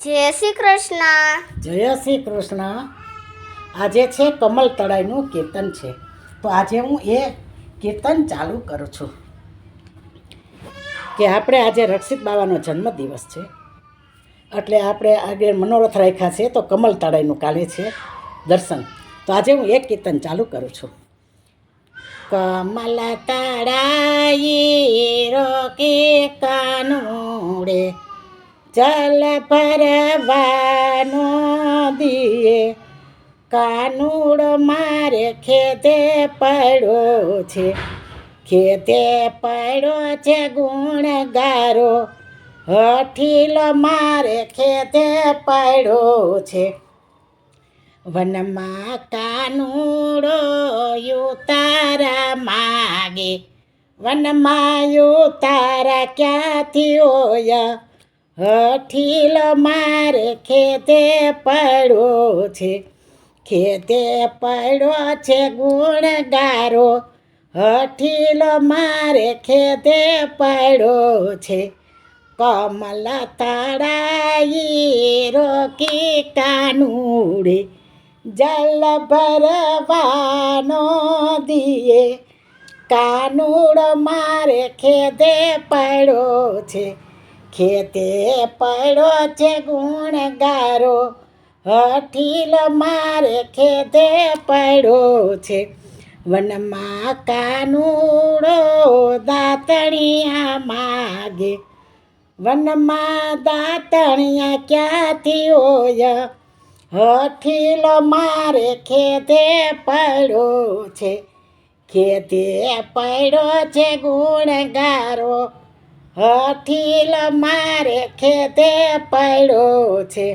જય શ્રી કૃષ્ણ. જય શ્રી કૃષ્ણ. આજે છે કમલ તળાઈનું કીર્તન છે, તો આજે હું એ કીર્તન ચાલુ કરું છું કે આપણે આજે રક્ષિત બાવાનો જન્મદિવસ છે, એટલે આપણે આગળ મનોરથ રાખ્યા છે. તો કમલ તળાઈનું કાલે છે દર્શન, તો આજે હું એક કીર્તન ચાલુ કરું છું. કમલ તળાઈ રોકે કાનુડે જલ ભરવાનો દીએ, કાનુડો મારે ખેતે પડ્યો છે, ખેતે પડ્યો છે ગુણગારો, હઠીલો મારે ખેતે પડ્યો છે. વનમાં કાનુડો યુતારા માગે, વનમાં યુતારા ક્યાંથી હોય, હઠીલો મારે ખેતે પડ્યો છે, ખેતે પડ્યો છે ગુણગારો, હઠીલો મારે ખેતે પડ્યો છે. કમલ તળાઈ રોકી કાનુડે જલ ભરવાનો દીએ, કાનુડો મારે ખેતે પડ્યો છે, ખેતે પડ્યો છે ગુણગારો, હઠીલો મારે ખેતે પડ્યો છે. વનમાં કાનુડો દાતણિયા માગે, વનમાં દાતણિયા ક્યાંથી હોય, હઠીલો મારે ખેતે પડ્યો છે, ખેતે પડ્યો છે ગુણગારો, હઠીલો મારે ખેતે પડ્યો છે.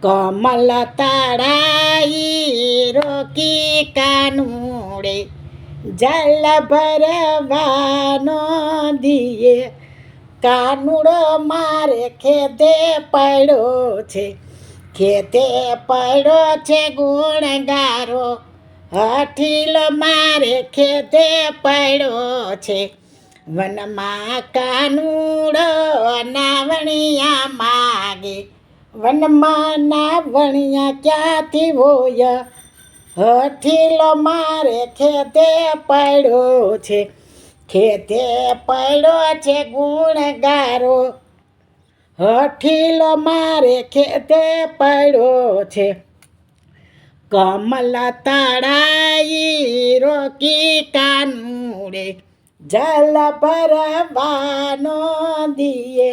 કમલ તળાઈ રોકી કાનુડે જલ ભરવાનો દીએ, કાનુડો મારે ખેતે પડ્યો છે, ખેતે પડ્યો છે ગુણગારો, હઠીલો મારે ખેતે પડ્યો છે. વનમાં કાનુડો નાવણિયા માગે, વનમાં નાવણિયા ક્યાંથી હોય, હઠીલો મારે ખેતે પડ્યો છે, ખેતે પડ્યો છે ગુણગારો, હઠીલો મારે ખેતે પડ્યો છે. કમલ તળાઈ રોકી કાનુડે જલ ભરવાનો દીએ,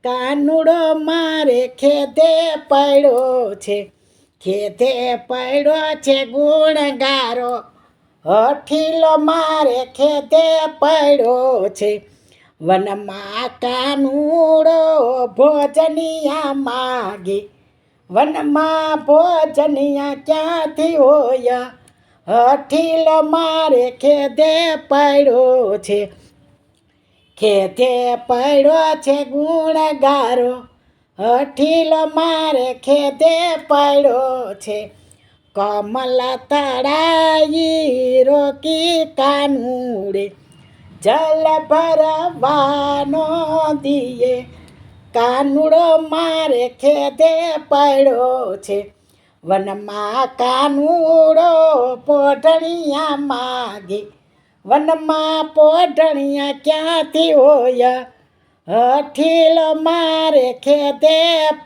કાનુડો મારે ખેતે પડ્યો છે, ખેતે પડ્યો છે ગુણગારો, હઠીલો મારે ખેતે પડ્યો છે. વનમાં કાનુડો ભોજનિયા માગે, વનમાં ભોજનિયા ક્યાંથી હોય, હઠીલો મારે ખેતે પડ્યો છે, ખેતે પડ્યો છે ગુણગારો, હઠીલો મારે ખેતે પડ્યો છે. કમલ તળાઈ રોકી કાનુડે જલ ભરવાનો દીએ, કાનુડો મારે ખેતે પડ્યો છે. વનમાં કાનુડો પોઢણિયા માગે, વનમાં પોઢણિયા ક્યાંથી હોય, હઠીલો મારે ખેતે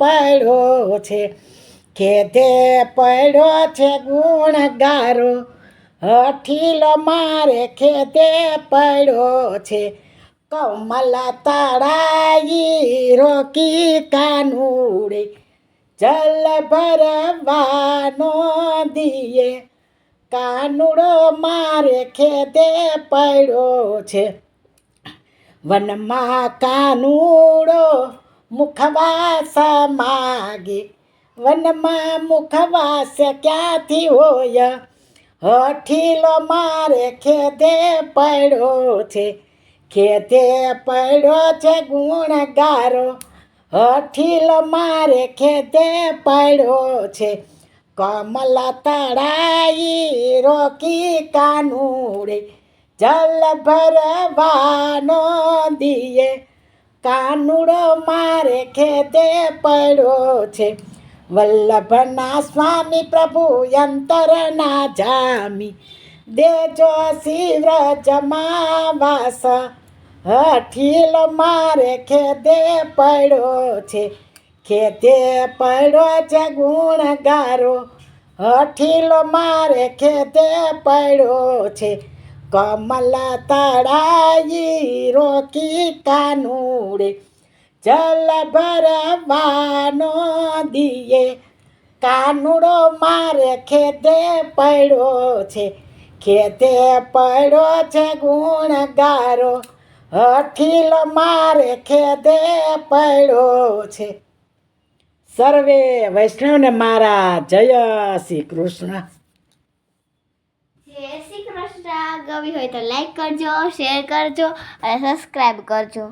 પડ્યો છે, ખેતે પડ્યો છે ગુણગારો, હઠીલો મારે ખેતે પડ્યો છે. કમલ તળાઈ રોકી કાનુડે જલ ભરવાનો દીએ, કાનુડો મારે ખેતે પડ્યો છે. વનમાં કાનુડો મુખવાસ માગે, વનમાં મુખવાસ ક્યાંથી હોય, હઠીલો મારે ખેતે પડ્યો છે, ખેતે પડ્યો છે ગુણગારો, હઠીલો મારે ખેતે પડ્યો છે. કમલ તળાઈ રોકી કાનુડે જલ ભરવાનો દીએ, કાનુડો મારે ખેતે પડ્યો છે વલ્લભના સ્વામી પ્રભુ અંતરના જામી દેજો શિવ્રજમાં વાસ હઠીલો મારે ખેતે પડ્યો છે ખેતે પડ્યો છે ગુણગારો હઠીલો મારે ખેતે પડ્યો છે કમલ તળાઈ રોકી કાનુડે જલ ભરવાનો દીએ કાનુડો મારે ખેતે પડ્યો છે ખેતે પડ્યો છે ગુણગારો હઠીલો મારે ખેતે પડ્યો છે. સર્વે વૈષ્ણવને મારા જય શ્રી કૃષ્ણ. જય શ્રી કૃષ્ણ. ગમી હોય તો લાઈક કરજો, શેર કરજો અને સબસ્ક્રાઈબ કરજો.